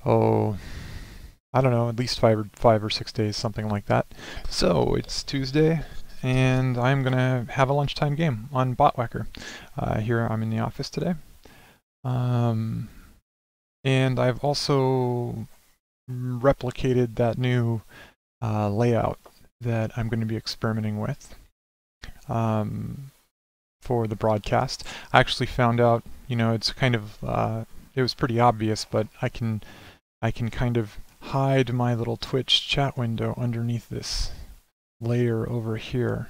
oh, I don't know, at least 5 or 6 days, something like that. So it's Tuesday, and I'm gonna have a lunchtime game on Botwhacker. Here I'm in the office today, um, and I've also replicated that new layout that I'm going to be experimenting with for the broadcast. I actually found out, it's kind of it was pretty obvious, but I can kind of hide my little Twitch chat window underneath this layer over here.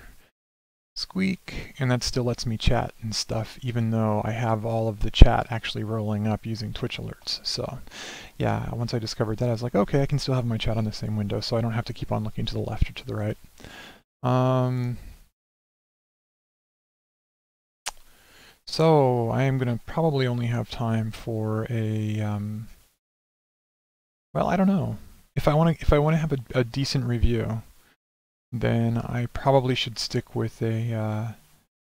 Squeak, and that still lets me chat and stuff, even though I have all of the chat actually rolling up using Twitch alerts. So yeah, once I discovered that, I was like, okay, I can still have my chat on the same window, so I don't have to keep on looking to the left or to the right. So I am going to probably only have time for a, well, I don't know. If I want to have a decent review, then I probably should stick with a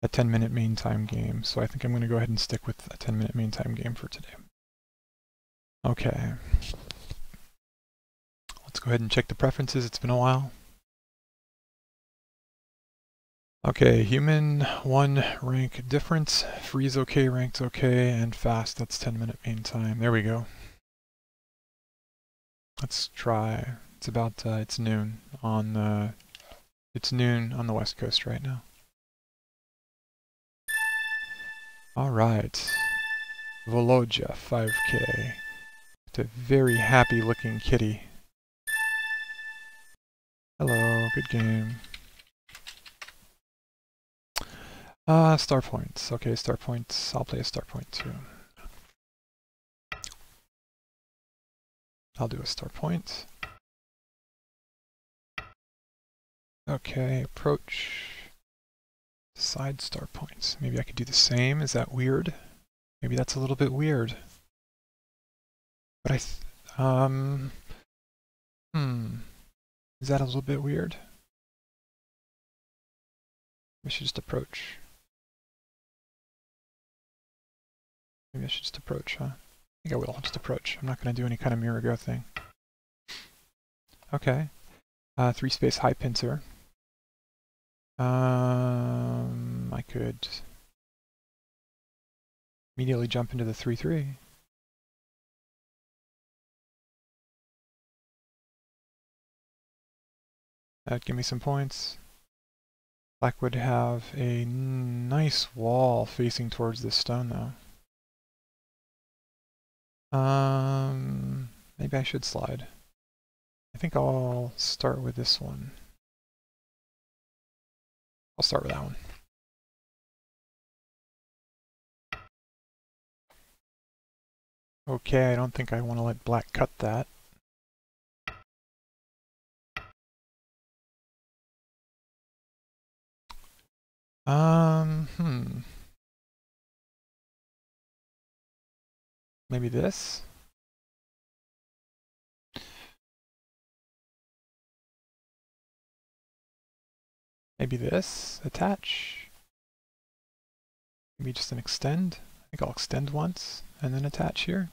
10-minute main time game. So I think I'm going to go ahead and stick with a 10-minute main time game for today. Okay. Let's go ahead and check the preferences. It's been a while. Okay, human 1 rank difference, freeze okay, ranked okay, and fast, that's 10-minute main time. There we go. Let's try. It's about it's noon on the West Coast right now. All right, Volodya 5K. It's a very happy looking kitty. Hello, good game. Star points. Okay, star points. I'll play a star point too. I'll do a star point. Okay, approach. Side star points. Maybe I could do the same. Is that weird? Maybe that's a little bit weird. But is that a little bit weird? We should just approach. Maybe I should just approach, huh? I think I will. I'll just approach. I'm not going to do any kind of mirror go thing. Okay. 3 space high pincer. I could immediately jump into the 3/3. That'd give me some points. Black would have a nice wall facing towards this stone, though. Maybe I should slide. I think I'll start with this one. I'll start with that one. Okay, I don't think I want to let black cut that. Maybe this? Maybe this? Attach? Maybe just an extend? I think I'll extend once and then attach here.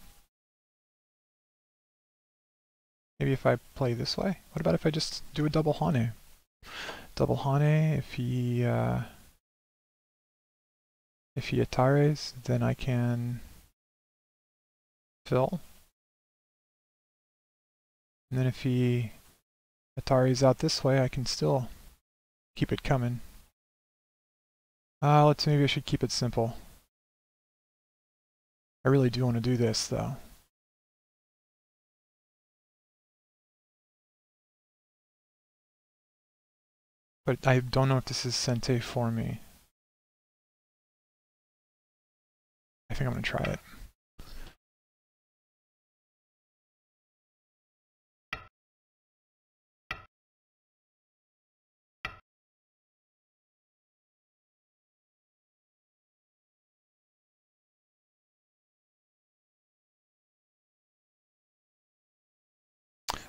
Maybe if I play this way? What about if I just do a double Hane? Double Hane, if he Atares, then I can fill. And then if he Atares out this way, I can still keep it coming. Maybe I should keep it simple. I really do want to do this, though. But I don't know if this is Sente for me. I think I'm going to try it.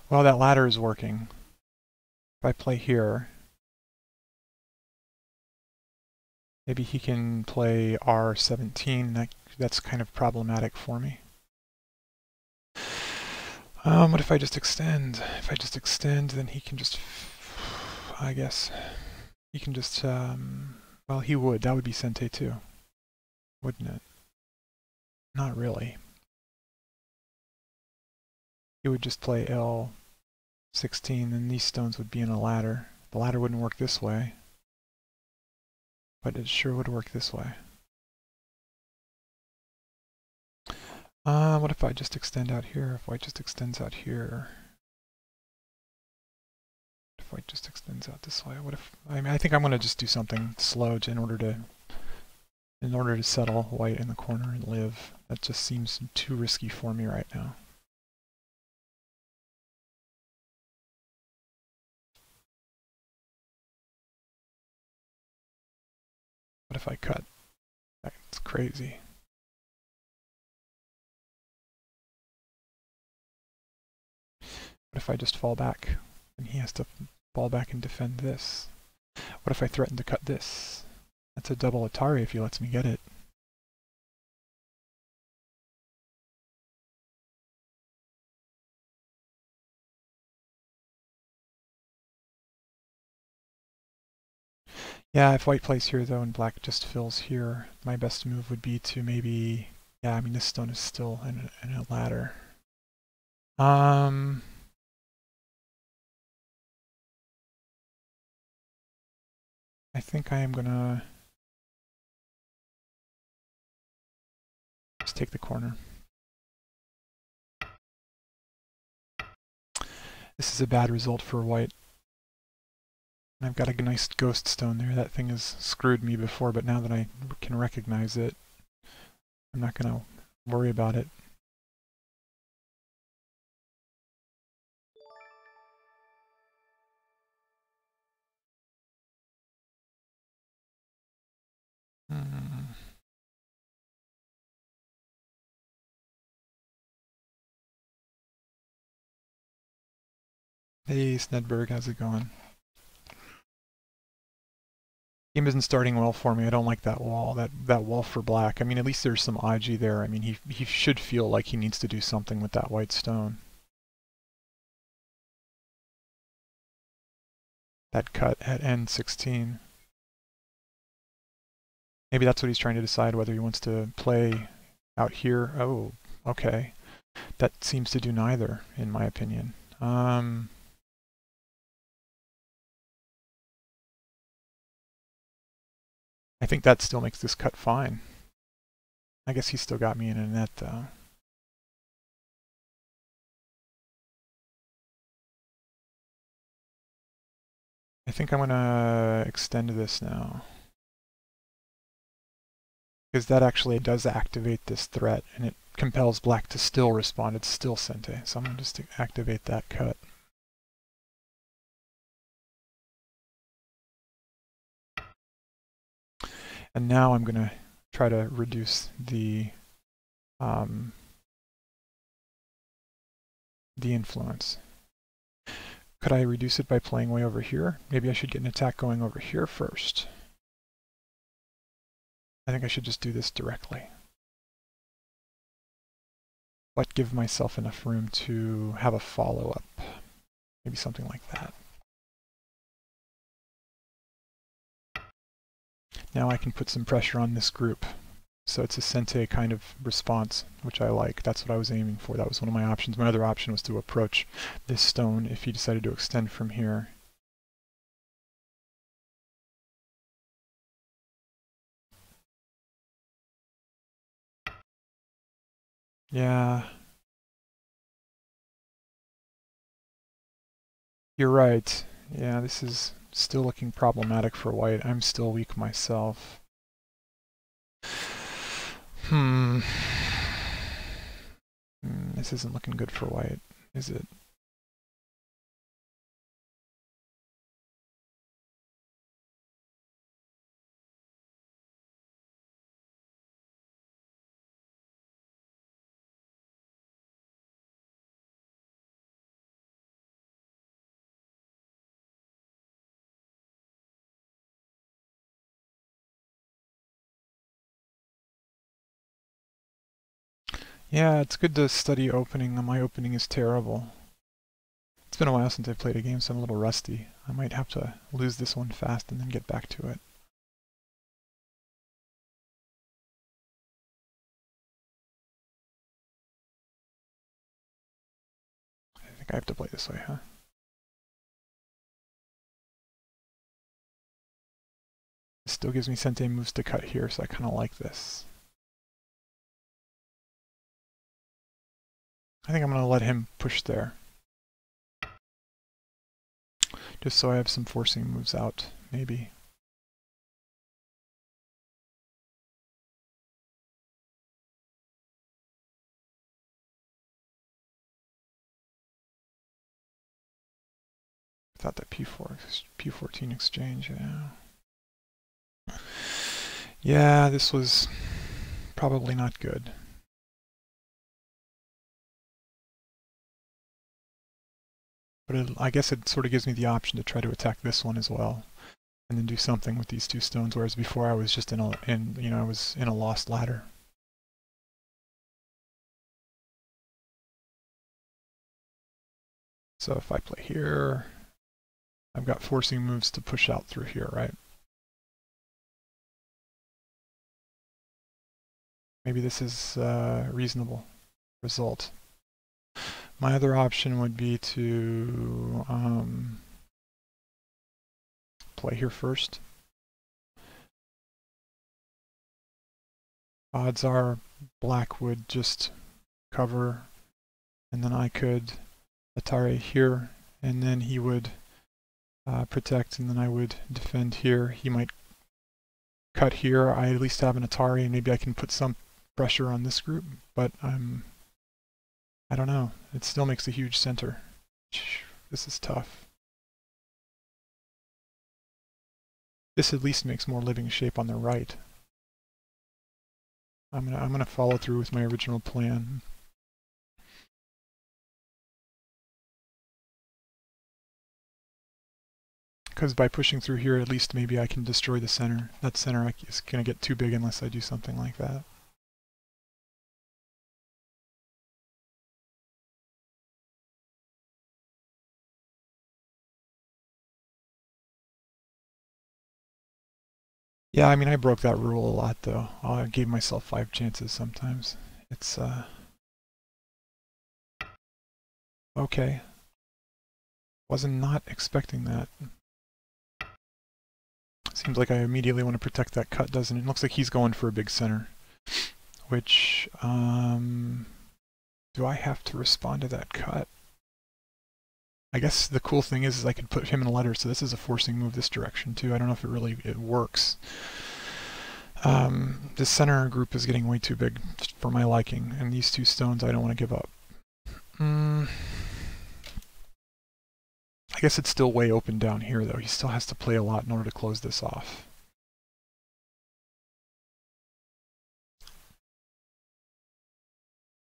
Well, that ladder is working. If I play here, maybe he can play R17. That's kind of problematic for me. What if I just extend? If I just extend, then he can just, I guess, he can just, well, he would. That would be Sente too, wouldn't it? Not really. He would just play L16, and these stones would be in a ladder. The ladder wouldn't work this way, but it sure would work this way. What if I just extend out here? If white just extends out here? If white just extends out this way? What if, I mean, I think I'm going to just do something slow in order to settle white in the corner and live. That just seems too risky for me right now. What if I cut? That's crazy. What if I just fall back? And he has to fall back and defend this. What if I threaten to cut this? That's a double Atari if he lets me get it. Yeah, if white plays here though and black just fills here, my best move would be to maybe, yeah, I mean this stone is still in a ladder. I think I am gonna just take the corner. This is a bad result for white. I've got a nice ghost stone there. That thing has screwed me before, but now that I can recognize it, I'm not gonna worry about it. Hey Snedberg, how's it going? Game isn't starting well for me. I don't like that wall. That wall for black. I mean, at least there's some IG there. I mean, he should feel like he needs to do something with that white stone. That cut at N16. Maybe that's what he's trying to decide, whether he wants to play out here. Oh, okay. That seems to do neither, in my opinion. I think that still makes this cut fine. I guess he's still got me in a net, though. I think I'm going to extend this now. Because that actually does activate this threat, and it compels black to still respond. It's still Sente, so I'm going to just activate that cut. And now I'm going to try to reduce the influence. Could I reduce it by playing way over here? Maybe I should get an attack going over here first. I think I should just do this directly. But give myself enough room to have a follow-up. Maybe something like that. Now I can put some pressure on this group. So it's a Sente kind of response, which I like. That's what I was aiming for. That was one of my options. My other option was to approach this stone if he decided to extend from here. Yeah. You're right. Yeah, this is still looking problematic for white. I'm still weak myself. This isn't looking good for white, is it? Yeah, it's good to study opening. My opening is terrible. It's been a while since I played a game, so I'm a little rusty. I might have to lose this one fast and then get back to it. I think I have to play this way, huh? It still gives me Sente moves to cut here, so I kind of like this. I think I'm going to let him push there. Just so I have some forcing moves out, maybe. I thought that P14 exchange, yeah. Yeah, this was probably not good. But I guess it sort of gives me the option to try to attack this one as well, and then do something with these two stones. Whereas before I was just I was in a lost ladder. So if I play here, I've got forcing moves to push out through here, right? Maybe this is a reasonable result. My other option would be to play here first. Odds are black would just cover, and then I could Atari here, and then he would protect, and then I would defend here. He might cut here. I at least have an Atari, and maybe I can put some pressure on this group, but I don't know. It still makes a huge center. This is tough. This at least makes more living shape on the right. I'm gonna follow through with my original plan. Because by pushing through here, at least maybe I can destroy the center. That center is gonna get too big unless I do something like that. Yeah, I mean, I broke that rule a lot, though. I gave myself 5 chances sometimes. It's, okay. Wasn't not expecting that. Seems like I immediately want to protect that cut, doesn't it? It looks like he's going for a big center. Which, do I have to respond to that cut? I guess the cool thing is I could put him in a letter, so this is a forcing move this direction, too. I don't know if it works. This center group is getting way too big for my liking, and these two stones I don't want to give up. I guess it's still way open down here, though. He still has to play a lot in order to close this off.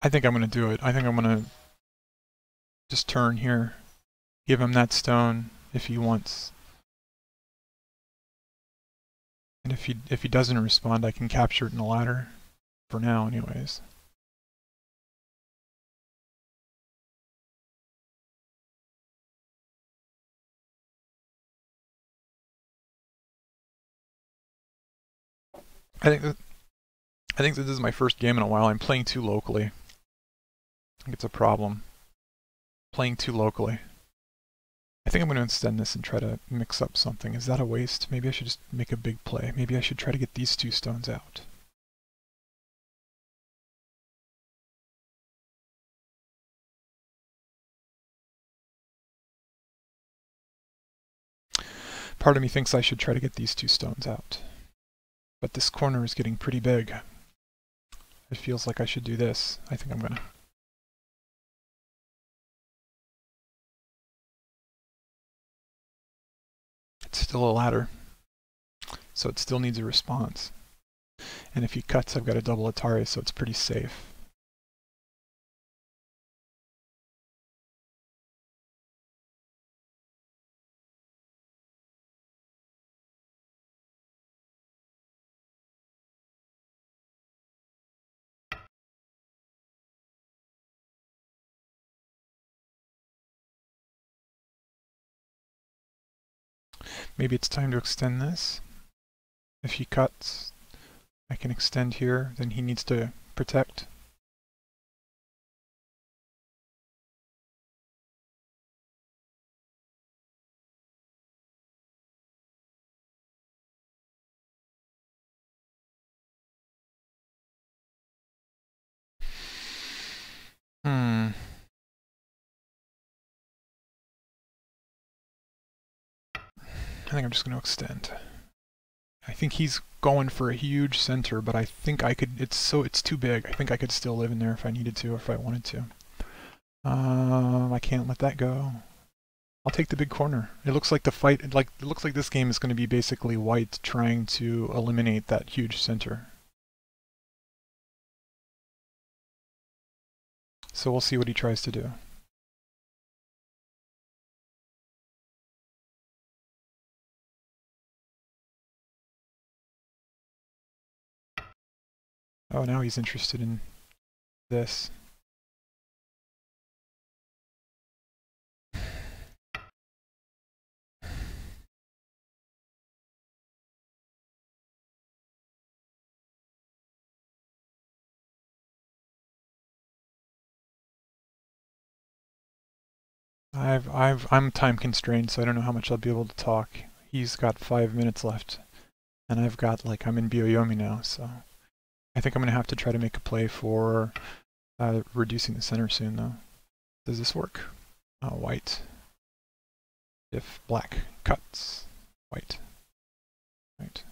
I think I'm going to do it. I think I'm going to just turn here, give him that stone if he wants. And if he doesn't respond, I can capture it in a ladder. For now, anyways. I think this is my first game in a while. I'm playing too locally. I think it's a problem. Playing too locally. I think I'm going to extend this and try to mix up something. Is that a waste? Maybe I should just make a big play. Maybe I should try to get these two stones out. Part of me thinks I should try to get these two stones out. But this corner is getting pretty big. It feels like I should do this. I think I'm gonna. It's still a ladder, so it still needs a response. And if he cuts, I've got a double Atari, so it's pretty safe. Maybe it's time to extend this. If he cuts, I can extend here, then he needs to protect. I think I'm just going to extend. I think he's going for a huge center, but I think I could, it's too big. I think I could still live in there if I needed to or if I wanted to. I can't let that go. I'll take the big corner. It looks like the fight, it looks like this game is going to be basically white trying to eliminate that huge center. So we'll see what he tries to do. Oh, now he's interested in this. I'm time constrained, so I don't know how much I'll be able to talk. He's got 5 minutes left, and I've got, like, I'm in Byoyomi now, so I think I'm going to have to try to make a play for reducing the center soon, though. Does this work? White. If black cuts, white. Right.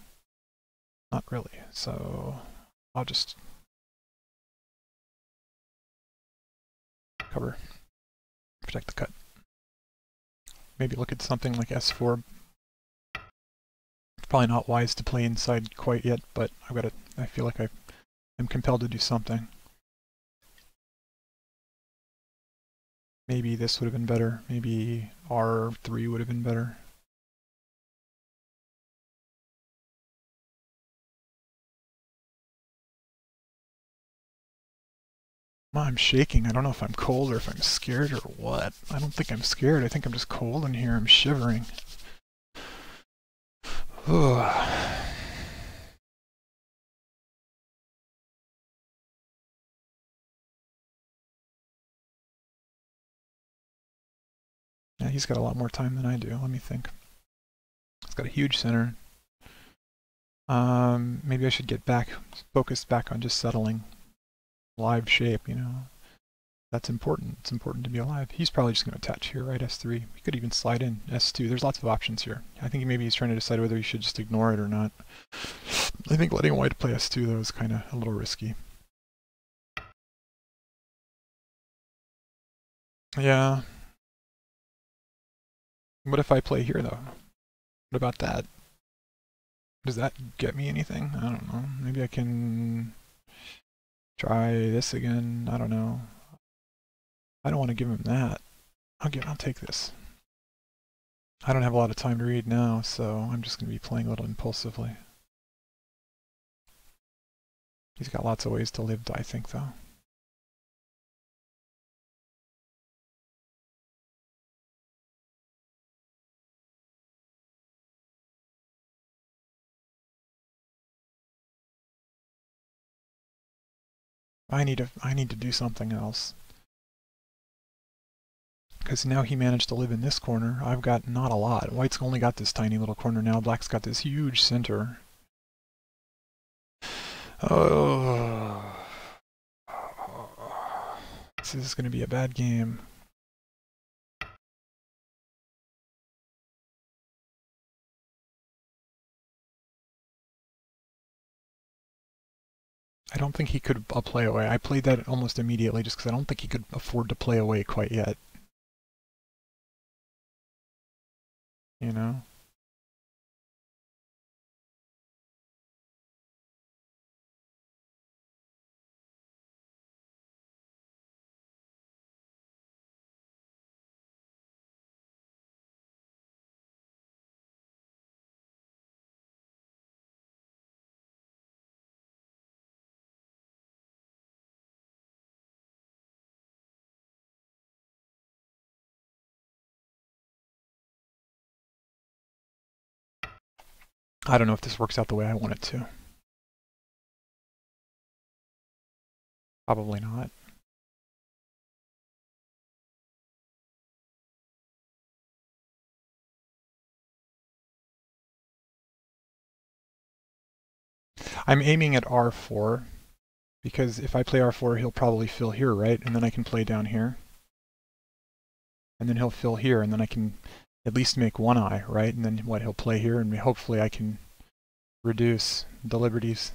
Not really, so I'll just cover, protect the cut. Maybe look at something like S4. Probably not wise to play inside quite yet, but I feel like I'm compelled to do something. Maybe this would have been better. Maybe R3 would have been better. I'm shaking. I don't know if I'm cold or if I'm scared or what. I don't think I'm scared. I think I'm just cold in here. I'm shivering. Yeah, he's got a lot more time than I do. Let me think. He's got a huge center. Maybe I should get focused back on just settling live shape, you know. That's important. It's important to be alive. He's probably just going to attach here, right? S3. He could even slide in S2. There's lots of options here. I think maybe he's trying to decide whether he should just ignore it or not. I think letting white play S2, though, is kind of a little risky. Yeah. What if I play here, though? What about that? Does that get me anything? I don't know. Maybe I can try this again. I don't know. I don't want to give him that. I'll take this. I don't have a lot of time to read now, so I'm just going to be playing a little impulsively. He's got lots of ways to live, I think, though. I need to do something else. Because now he managed to live in this corner. I've got not a lot. White's only got this tiny little corner now. Black's got this huge center. Oh. This is going to be a bad game. I don't think he could play away. I played that almost immediately just because I don't think he could afford to play away quite yet. You know? I don't know if this works out the way I want it to. Probably not. I'm aiming at R4 because if I play R4, he'll probably fill here, right? And then I can play down here. And then he'll fill here, and then I can at least make one eye, right? And then what, he'll play here, and hopefully I can reduce the liberties.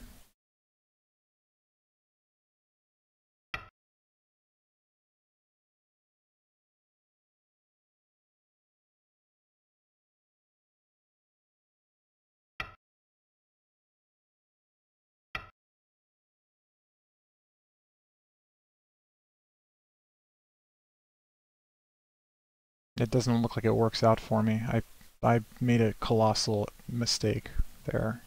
It doesn't look like it works out for me. I made a colossal mistake there.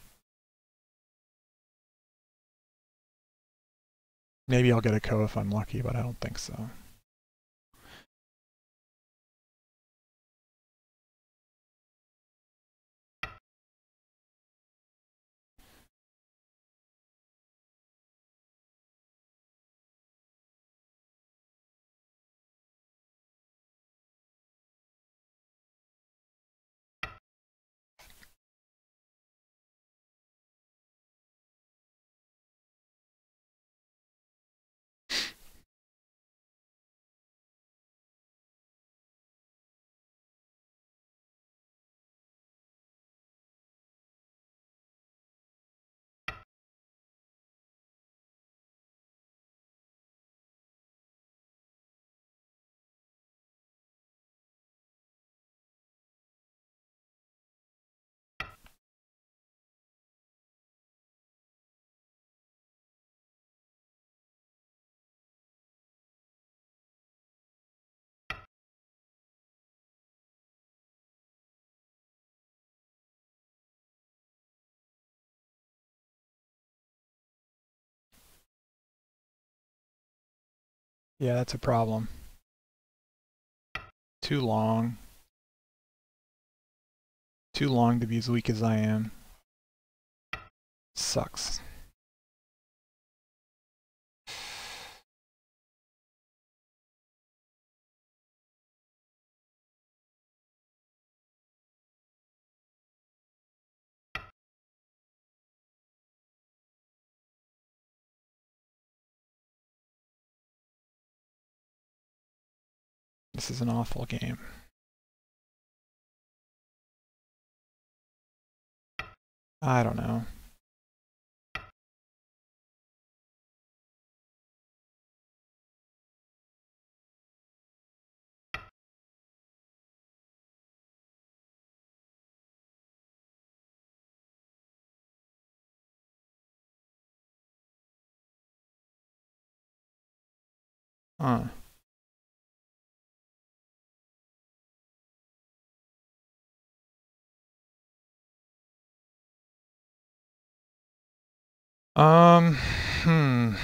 Maybe I'll get a ko if I'm lucky, but I don't think so. Yeah, that's a problem. Too long. Too long to be as weak as I am. Sucks. This is an awful game. I don't know. Huh. Um, hmm.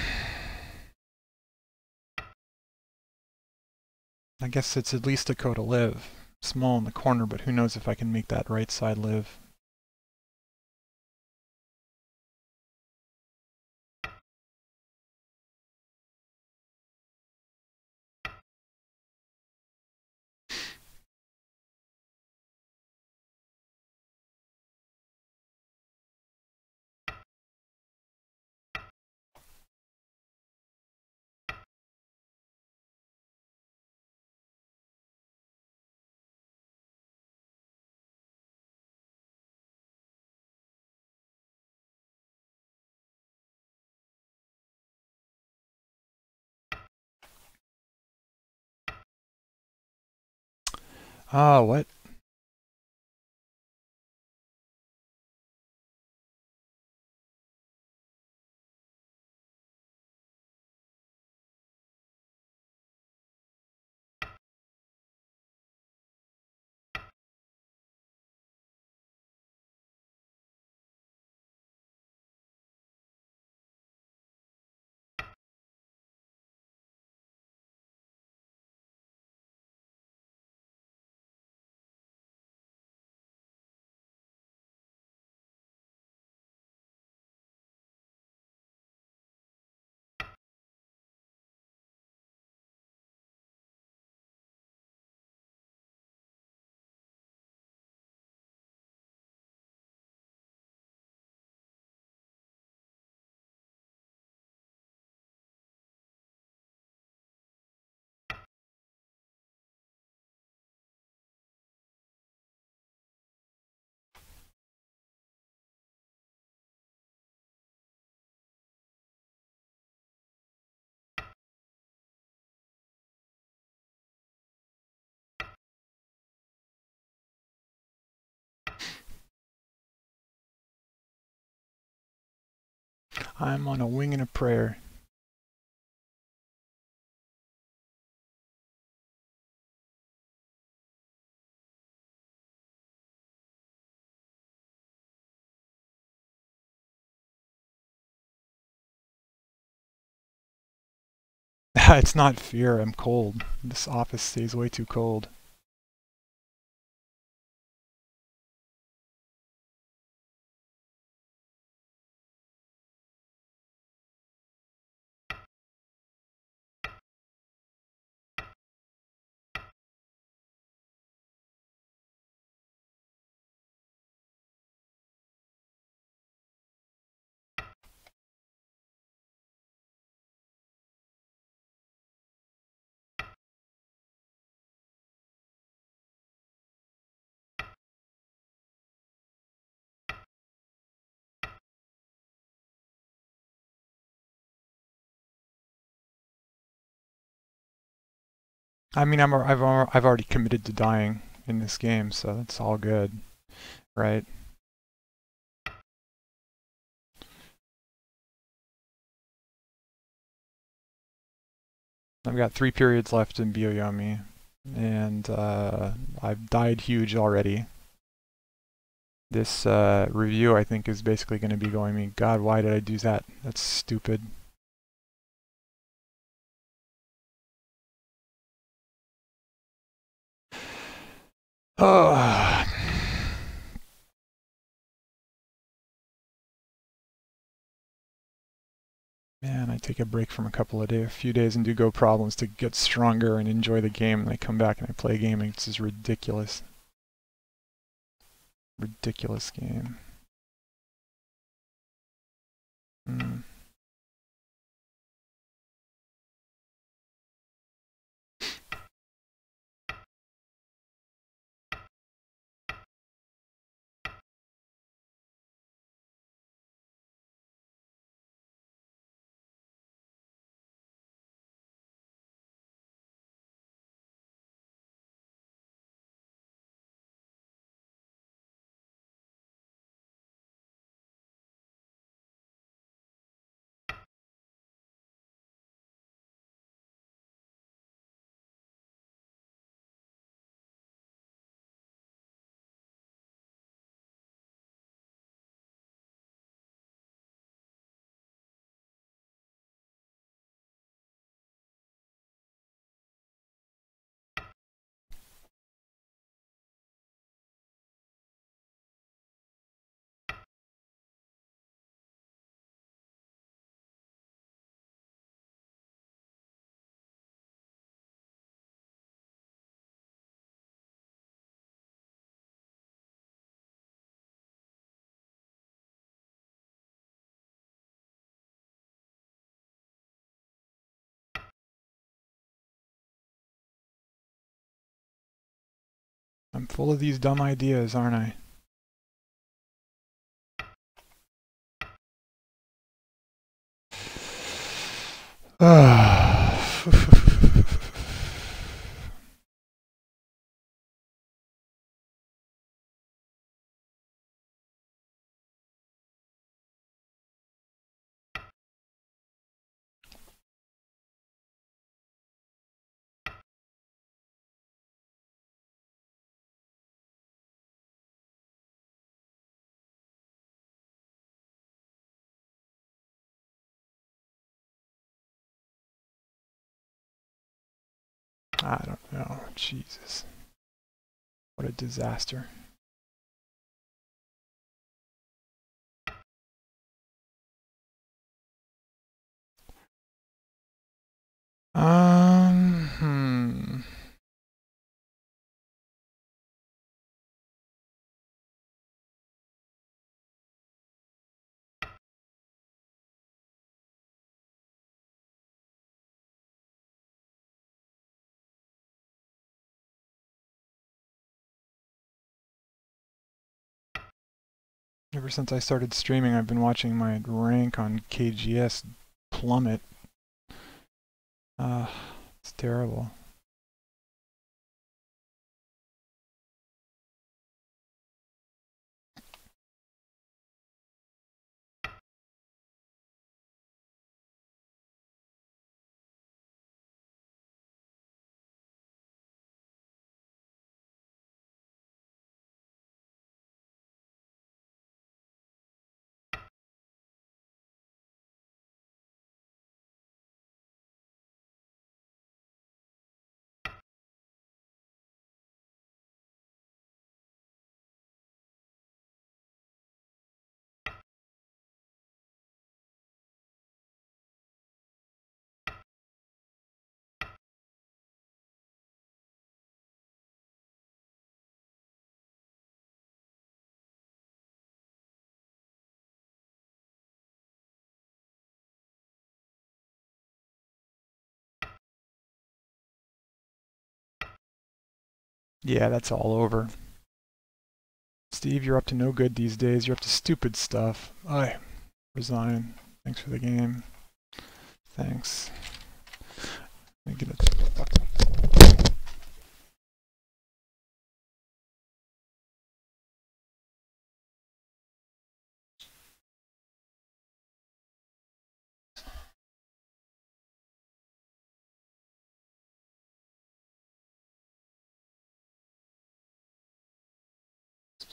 I guess it's at least a ko to live. Small in the corner, but who knows if I can make that right side live. Ah, what? I'm on a wing and a prayer. It's not fear, I'm cold. This office stays way too cold. I mean, I've already committed to dying in this game, so that's all good, right? I've got 3 periods left in Biyoyomi, and I've died huge already. This review, I think, is basically going to be going me, God, why did I do that? That's stupid. Oh. Man, I take a break from a few days and do Go problems to get stronger and enjoy the game, and I come back and I play a game and it's just ridiculous. Ridiculous game. Mm. I'm full of these dumb ideas, aren't I? I don't know. Jesus. What a disaster. Hmm. Ever since I started streaming, I've been watching my rank on KGS plummet. It's terrible. Yeah, that's all over. Steve, you're up to no good these days. You're up to stupid stuff. I resign. Thanks for the game. Thanks. Let me get a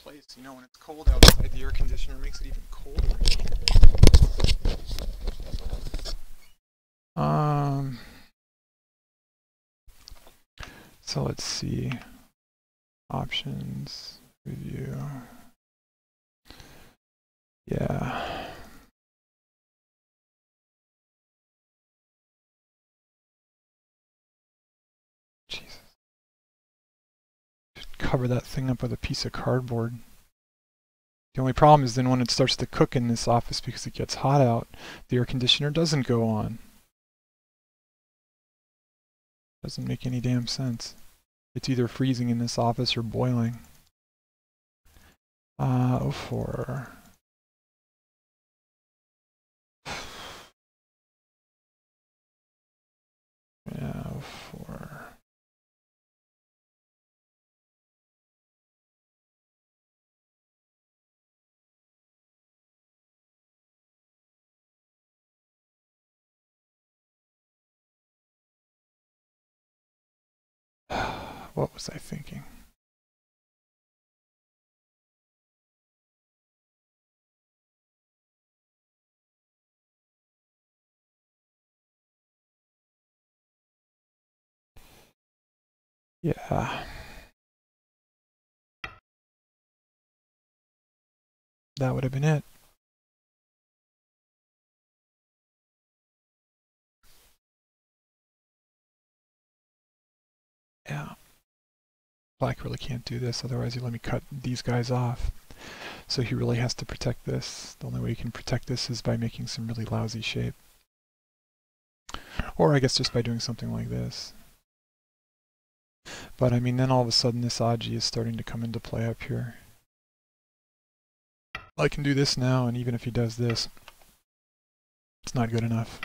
place, you know, when it's cold outside, the air conditioner makes it even colder. So let's see. Options, review. Yeah. Jesus. Just cover that thing up with a piece of cardboard. The only problem is then when it starts to cook in this office because it gets hot out, the air conditioner doesn't go on. Doesn't make any damn sense. It's either freezing in this office or boiling. 04. Yeah, 04. What was I thinking? Yeah. That would have been it. Yeah. Black really can't do this, otherwise he'll let me cut these guys off. So he really has to protect this. The only way he can protect this is by making some really lousy shape. Or I guess just by doing something like this. But I mean, then all of a sudden this Aji is starting to come into play up here. I can do this now, and even if he does this, it's not good enough.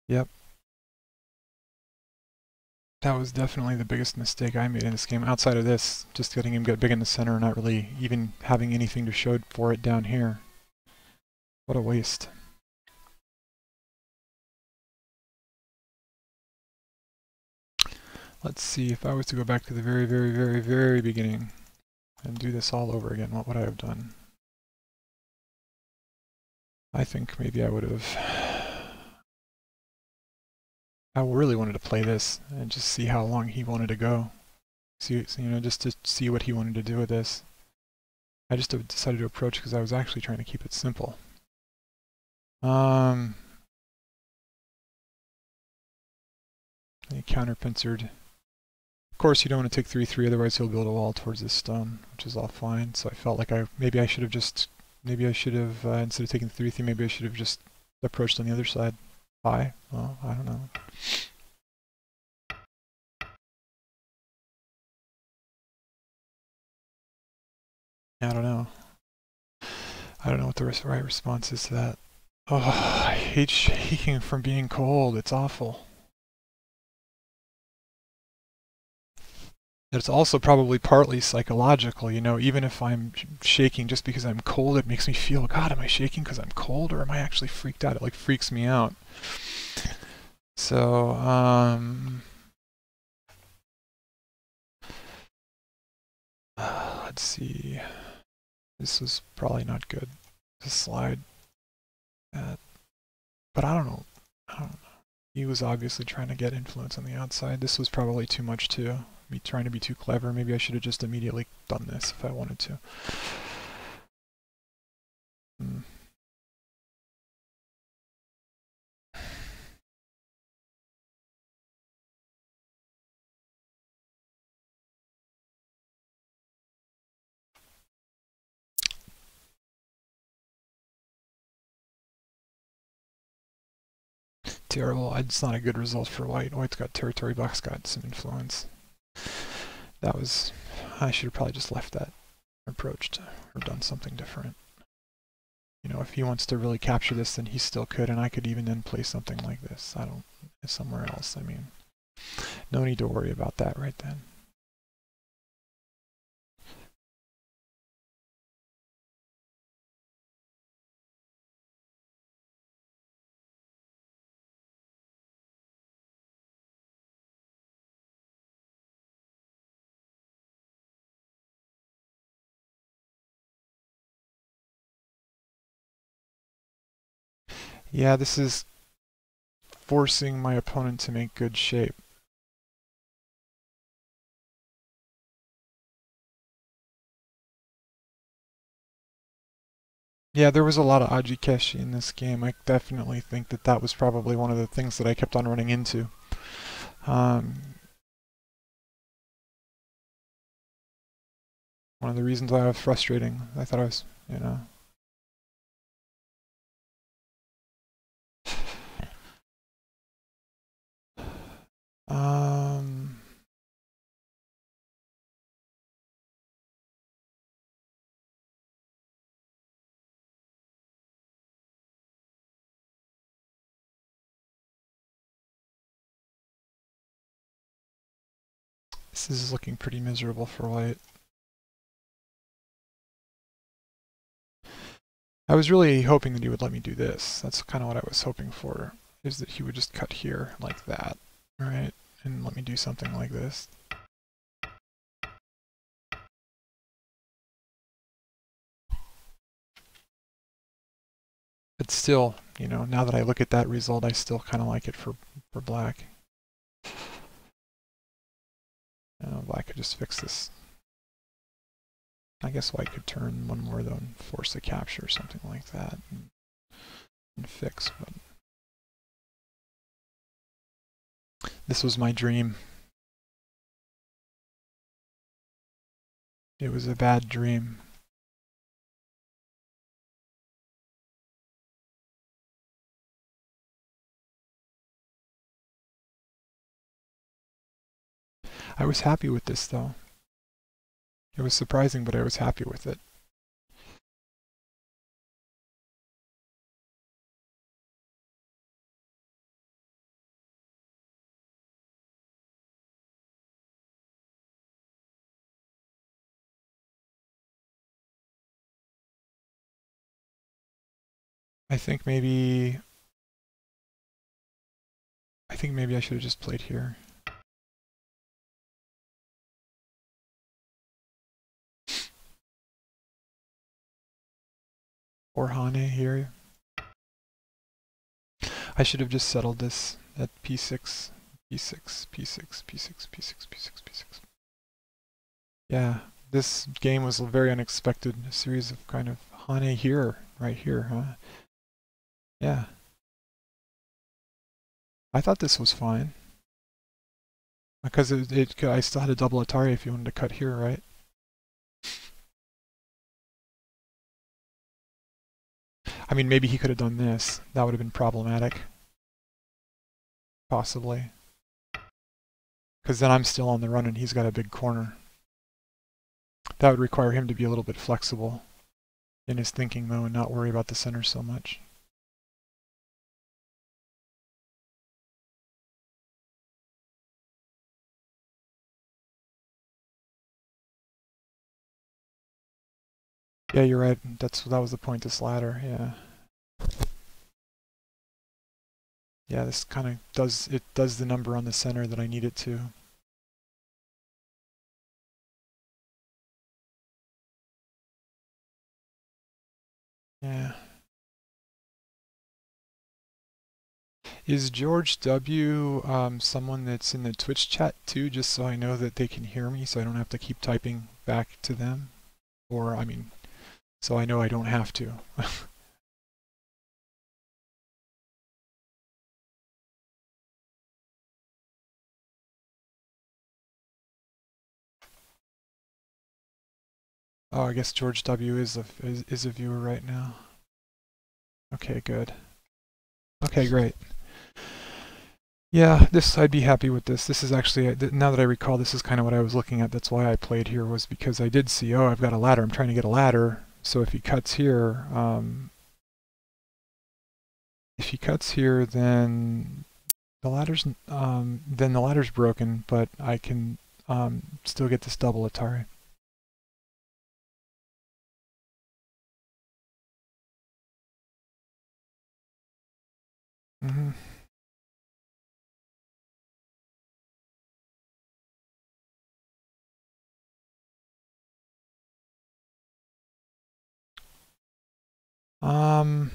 Yep. That was definitely the biggest mistake I made in this game. Outside of this, just getting him get big in the center and not really even having anything to show for it down here. What a waste. Let's see, if I was to go back to the very beginning and do this all over again, what would I have done? I think maybe I would have... I really wanted to play this and just see how long he wanted to go. See, you know, just to see what he wanted to do with this. I just decided to approach because I was actually trying to keep it simple. He counter-pincered. Of course, you don't want to take 3-3, otherwise he'll build a wall towards this stone, which is all fine. So I felt like maybe I should have instead of taking 3-3, maybe I should have just approached on the other side. Why? Well, I don't know. I don't know. I don't know what the right response is to that. Oh, I hate shaking from being cold. It's awful. It's also probably partly psychological, you know, even if I'm shaking just because I'm cold, it makes me feel, God, am I shaking because I'm cold or am I actually freaked out? It like freaks me out. So, let's see. This was probably not good to slide at, but I don't know. He was obviously trying to get influence on the outside. This was probably too much too. Me trying to be too clever. Maybe I should have just immediately done this if I wanted to. Hmm. Terrible. It's not a good result for white. White's got territory, black's got some influence. That was... I should have probably just left that approach or done something different. You know, if he wants to really capture this, then he still could, and I could even then play something like this. I don't... somewhere else, I mean. No need to worry about that right then. Yeah, this is forcing my opponent to make good shape. Yeah, there was a lot of Ajikeshi in this game. I definitely think that that was probably one of the things that I kept on running into. One of the reasons why I was frustrating. I thought I was, you know. This is looking pretty miserable for white. I was really hoping that he would let me do this. That's kind of what I was hoping for, is that he would just cut here like that, right? And let me do something like this. But still, you know, now that I look at that result, I still kind of like it for black. Black could just fix this. I guess white could turn one more though and force a capture or something like that and fix, but this was my dream. It was a bad dream. I was happy with this though. It was surprising, but I was happy with it. I think maybe I should have just played here. Or Hane here. I should have just settled this at p6, p6, p6, p6, p6, p6, p6. Yeah, this game was very unexpected. A series of kind of Hane here, right here, huh? Yeah. I thought this was fine. Because I still had a double Atari if you wanted to cut here, right? I mean, maybe he could have done this. That would have been problematic. Possibly. Because then I'm still on the run and he's got a big corner. That would require him to be a little bit flexible in his thinking, though, and not worry about the center so much. Yeah, you're right. That was the point of this ladder, yeah. Yeah, this kind of does the number on the center that I need it to. Yeah. Is George W. Someone that's in the Twitch chat too, just so I know that they can hear me so I don't have to keep typing back to them? Or, I mean, so I know I don't have to. Oh, I guess George W. is a viewer right now. Okay, good. Okay, great. Yeah, this I'd be happy with this. This is actually, now that I recall, this is kind of what I was looking at. That's why I played here, was because I did see, oh, I've got a ladder. I'm trying to get a ladder. So if he cuts here, then the ladder's broken, but I can still get this double Atari. hmm Um,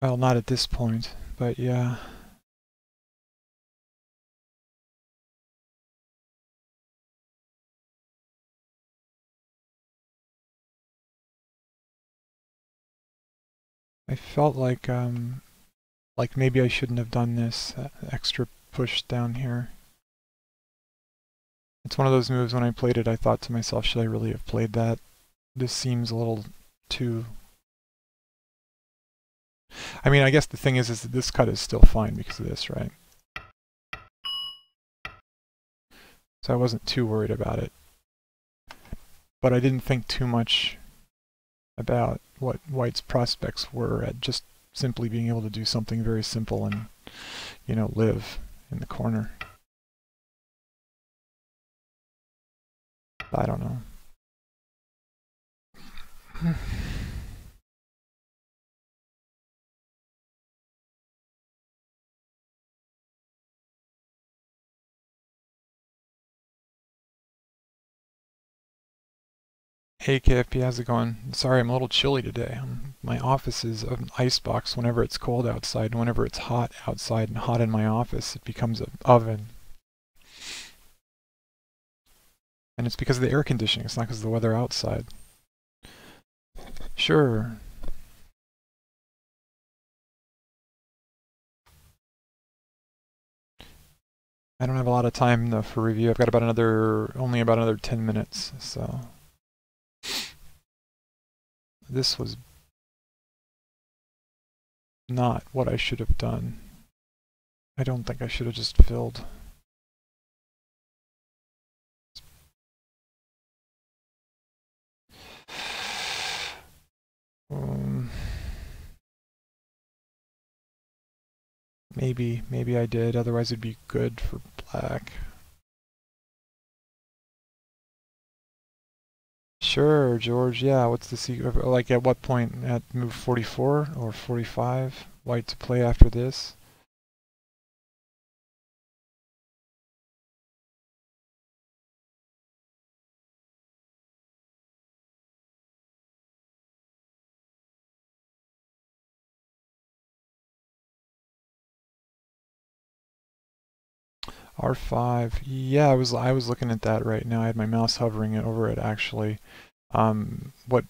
well, not at this point, but yeah. I felt like maybe I shouldn't have done this extra push down here. It's one of those moves when I played it, I thought to myself, should I really have played that? This seems a little too... I mean, I guess the thing is that this cut is still fine because of this, right? So I wasn't too worried about it. But I didn't think too much about what White's prospects were at just simply being able to do something very simple and, live in the corner. I don't know. Hey KFP, how's it going? Sorry, I'm a little chilly today. My office is an icebox whenever it's cold outside, and whenever it's hot outside and hot in my office, it becomes an oven. And it's because of the air conditioning, it's not because of the weather outside. Sure. I don't have a lot of time though for review. I've got only about another 10 minutes, so. This was not what I should have done. I don't think I should have just filled. Um, maybe I did, otherwise it'd be good for black. Sure, George, yeah, what's the secret? Like at what point? At move 44 or 45? White to play after this? R5. Yeah, I was looking at that right now. I had my mouse hovering over it actually. Um, what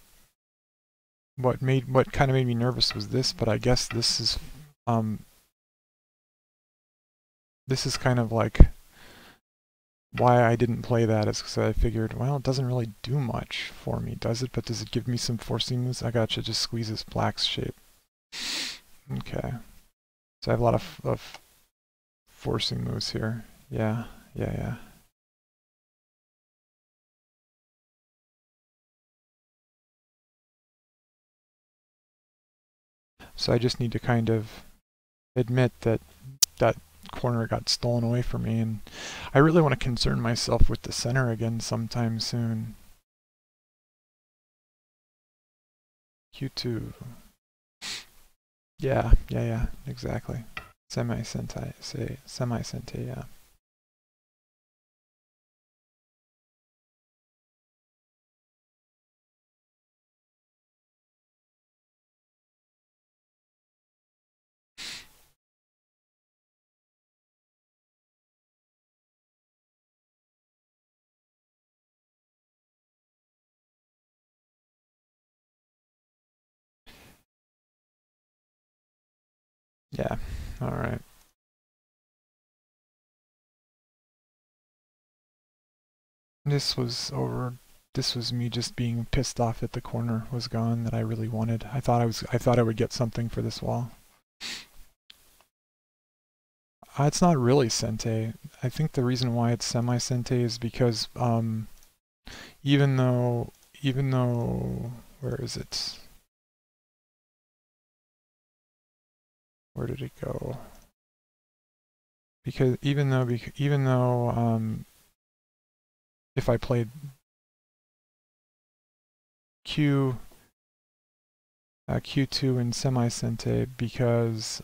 what kind of made me nervous was this, but I guess um this is kind of like why I didn't play that, is because I figured, well, it doesn't really do much for me, does it? But does it give me some forcing moves? I gotcha, just squeeze this black's shape. Okay. So I have a lot of forcing moves here. Yeah, yeah. So I just need to kind of admit that that corner got stolen away from me, and I really want to concern myself with the center again sometime soon. Q2. Yeah, exactly. Semi-sentai, yeah. Yeah, alright. This was over. This was me just being pissed off that the corner was gone that I really wanted. I thought I would get something for this wall. It's not really Sente. I think the reason why it's semi-Sente is because even though where is it? Where did it go? Because even though if I played Q2 in semi-Sente because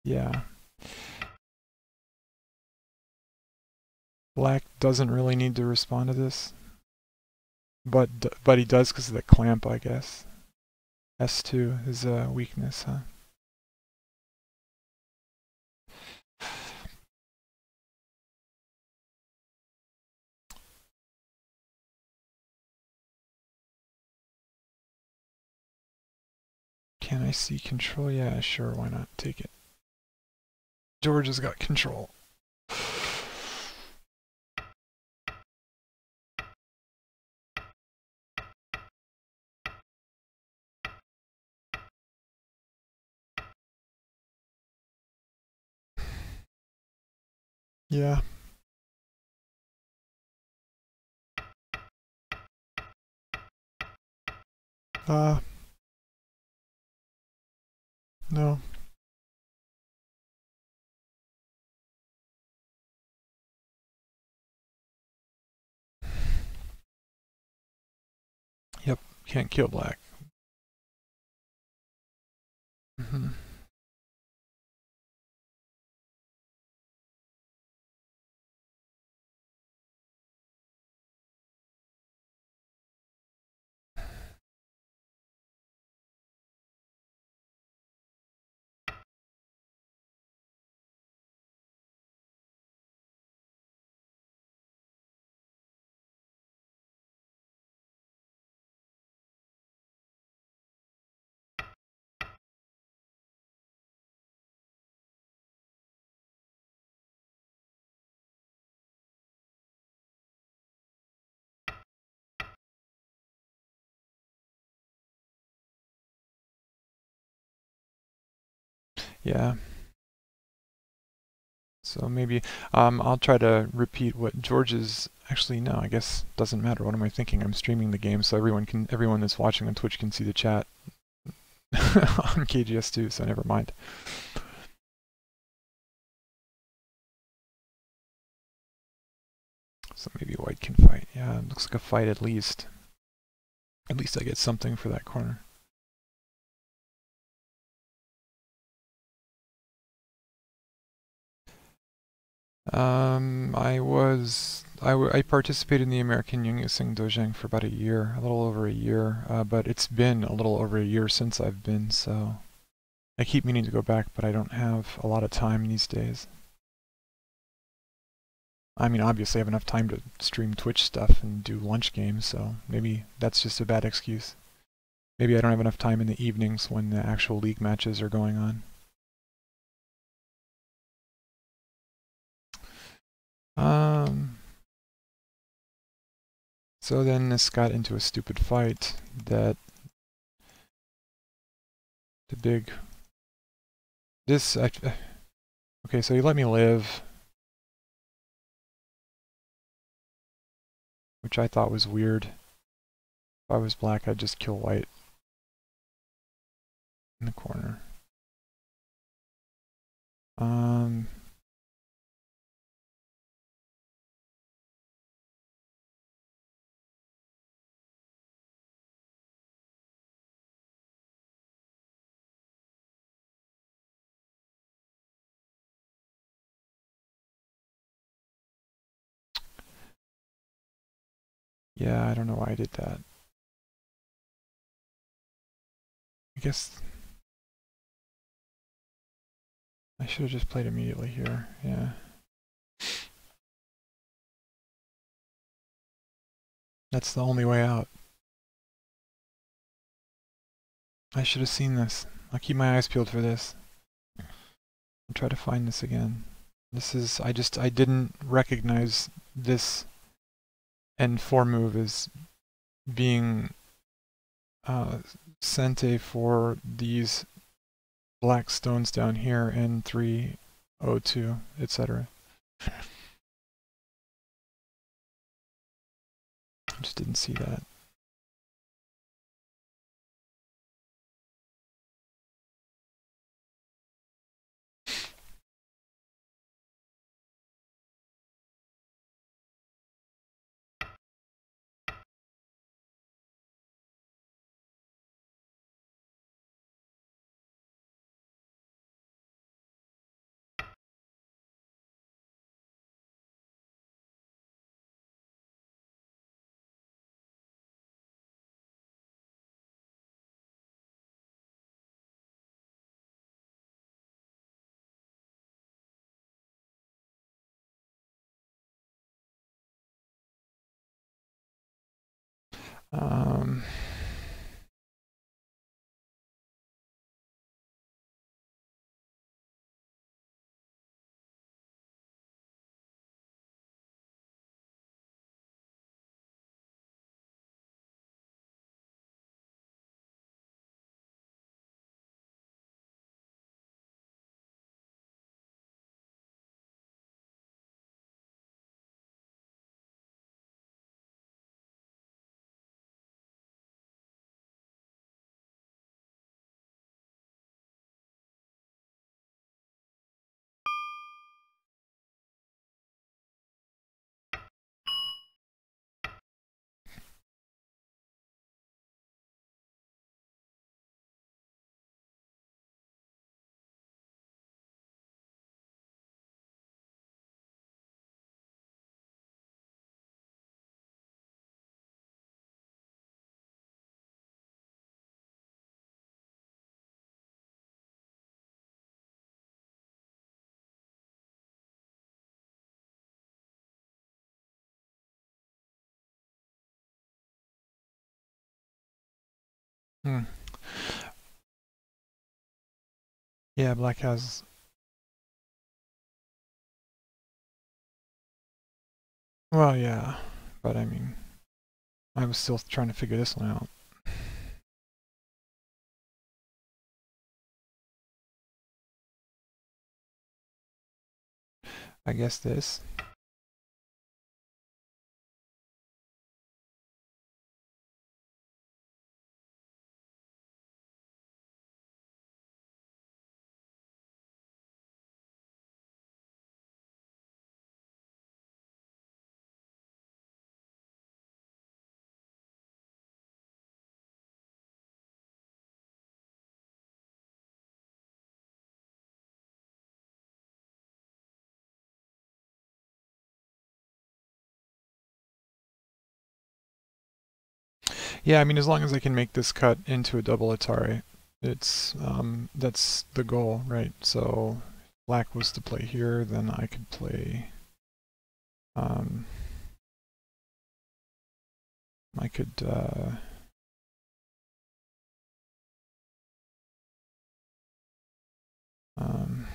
yeah, Black doesn't really need to respond to this, but he does because of the clamp, I guess. S2 is a weakness, huh? Can I see control? Yeah, sure, why not? Take it. George has got control. Yeah. No. Yep, can't kill Black. Mm-hmm. Yeah. So maybe I'll try to repeat what George's. Actually, no, I guess doesn't matter. What am I thinking? I'm streaming the game, so everyone that's watching on Twitch can see the chat on KGS2. So never mind. So maybe White can fight. Yeah, it looks like a fight at least. At least I get something for that corner. I participated in the American Yungiseng Dojang for about a year, a little over a year, but it's been a little over a year since I've been, so I keep meaning to go back, but I don't have a lot of time these days. I mean, obviously I have enough time to stream Twitch stuff and do lunch games, so maybe that's just a bad excuse. Maybe I don't have enough time in the evenings when the actual league matches are going on. So then this got into a stupid fight that the big... Okay, so he let me live, which I thought was weird. If I was Black, I'd just kill White in the corner. Yeah, I don't know why I did that. I guess I should have just played immediately here, yeah. That's the only way out. I should have seen this. I'll keep my eyes peeled for this. I'll try to find this again. This is, I didn't recognize this N4 move as being Sente for these black stones down here, N3, O2, etc. I just didn't see that. Hmm. Yeah, black has... Well, yeah, but I mean, I was still trying to figure this one out. I guess this. Yeah, I mean, as long as I can make this cut into a double Atari, it's that's the goal, right? So if black was to play here, then I could play um, I could um,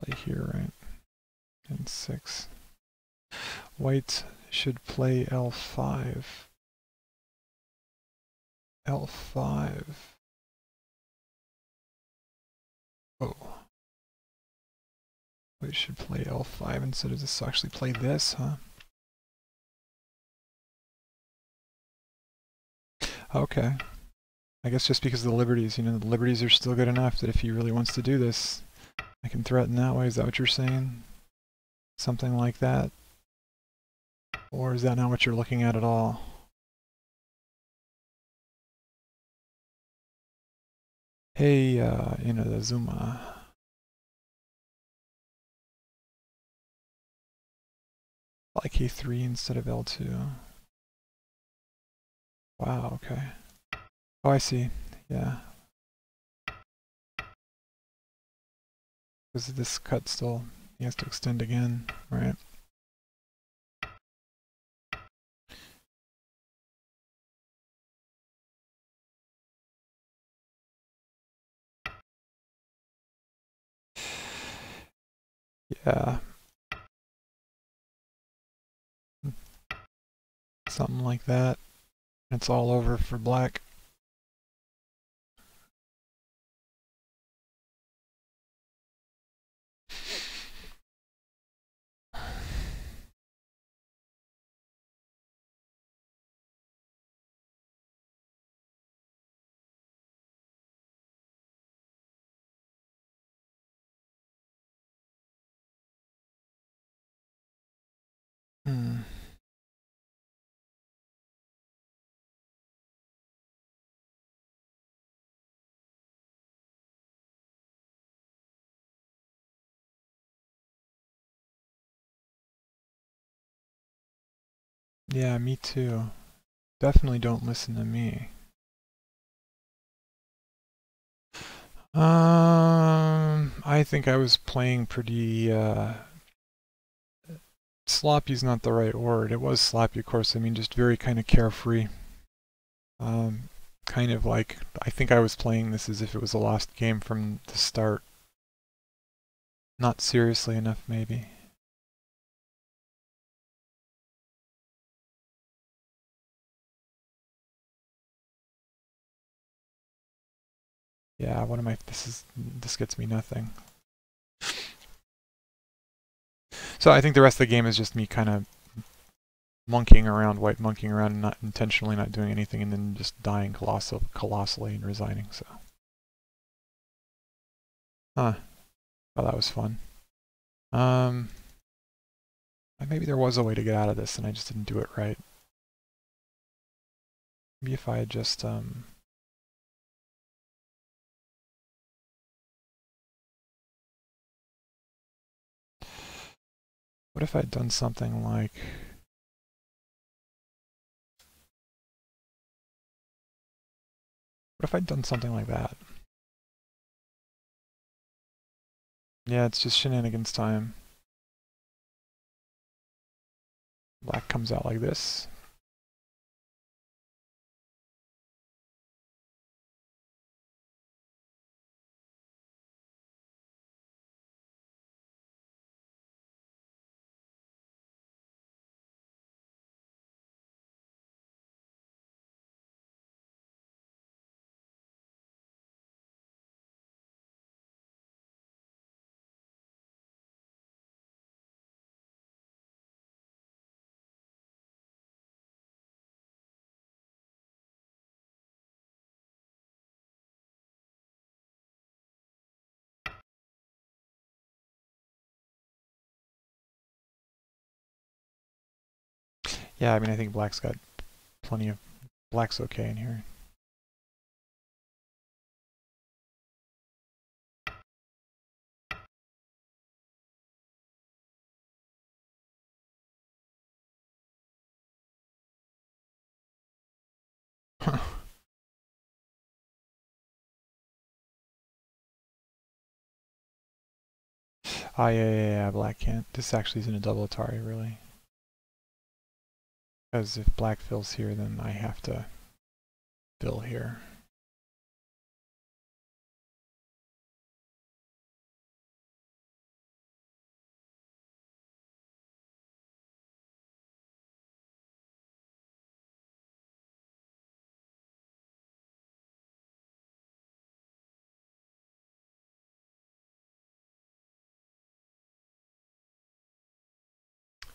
play here, right? And 6. White should play L5. L5. Oh. White should play L5 instead of this. Actually play this, huh? Okay. I guess just because of the liberties, you know, the liberties are still good enough that if he really wants to do this, I can threaten that way. Is that what you're saying? Something like that? Or is that not what you're looking at all? Hey, Inazuma. Like A3 instead of L2. Wow, okay. Oh, I see. Yeah. Because this cut still, he has to extend again, right? Yeah. Something like that. It's all over for black. Hmm. Yeah, me too. Definitely don't listen to me. I think I was playing pretty, sloppy's not the right word. It was sloppy, of course. I mean, just very kind of carefree. Um, kind of like, I think I was playing this as if it was a lost game from the start. Not seriously enough, maybe. Yeah, what am I, this gets me nothing. So I think the rest of the game is just me kind of monkeying around, white monkeying around, and not intentionally not doing anything, and then just dying colossally and resigning. So, huh? Oh, that was fun. Um, maybe there was a way to get out of this, and I just didn't do it right. Maybe if I had just what if I'd done something like? What if I'd done something like that? Yeah, it's just shenanigans time. Black comes out like this. Yeah, I mean, I think black's got plenty of black's okay in here. Ah, yeah, black can't. This actually isn't a double Atari, really. Because if black fills here, then I have to fill here.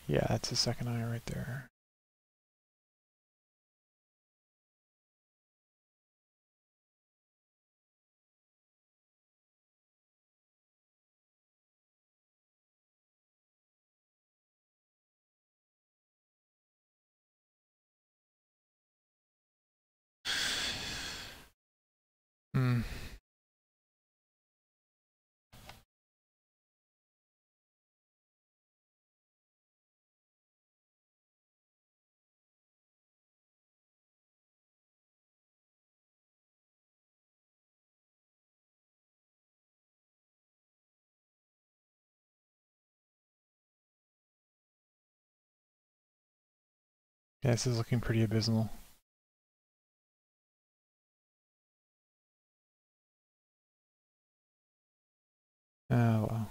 Yeah, that's a second eye right there. Hmm. Yeah, this is looking pretty abysmal. Oh, well.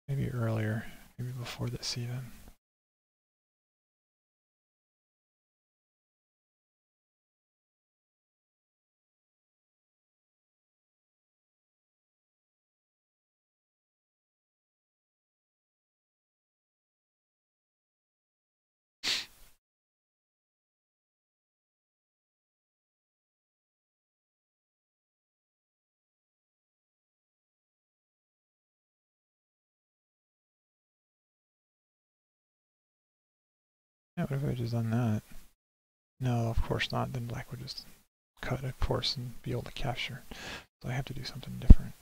Maybe maybe earlier, maybe before this even. Yeah, what if I just done that? No, of course not. Then black would just cut, of course, and be able to capture. So I have to do something different.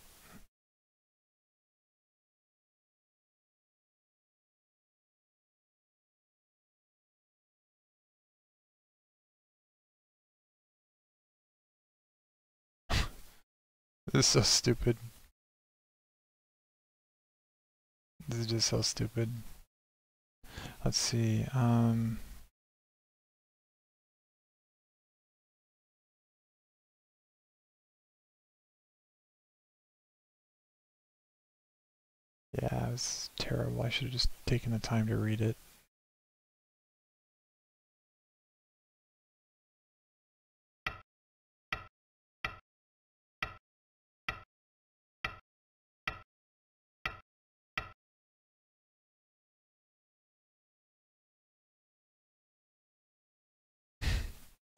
This is so stupid. This is just so stupid. Let's see. Yeah, it was terrible. I should have just taken the time to read it.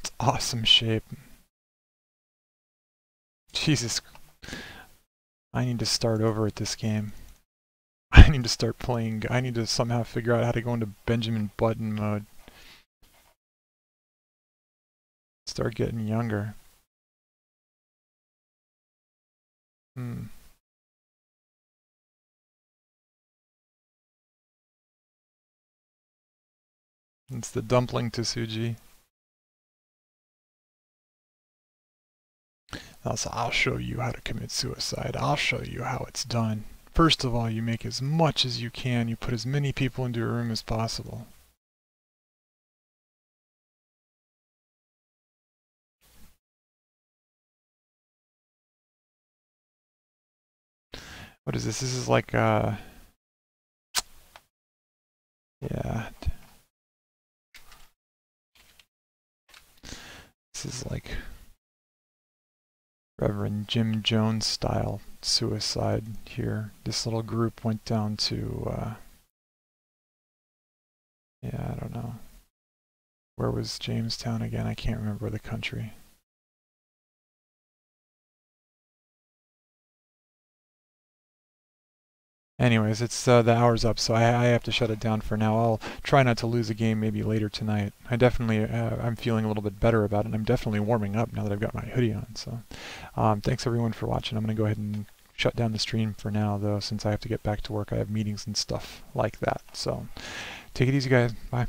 It's awesome shape. Jesus. I need to start over at this game. I need to start playing. I need to somehow figure out how to go into Benjamin Button mode. Start getting younger. It's the dumpling to Suji. Also, I'll show you how to commit suicide. I'll show you how it's done. First of all, you make as much as you can. You put as many people into a room as possible. What is this? This is like, yeah. This is like Reverend Jim Jones style suicide here. This little group went down to, yeah, I don't know. Where was Jamestown again? I can't remember the country. Anyways, it's the hour's up, so I have to shut it down for now. I'll try not to lose a game maybe later tonight. I definitely, I'm feeling a little bit better about it, and I'm definitely warming up now that I've got my hoodie on. So thanks everyone for watching. I'm going to go ahead and shut down the stream for now, though, since I have to get back to work. I have meetings and stuff like that. So take it easy, guys. Bye.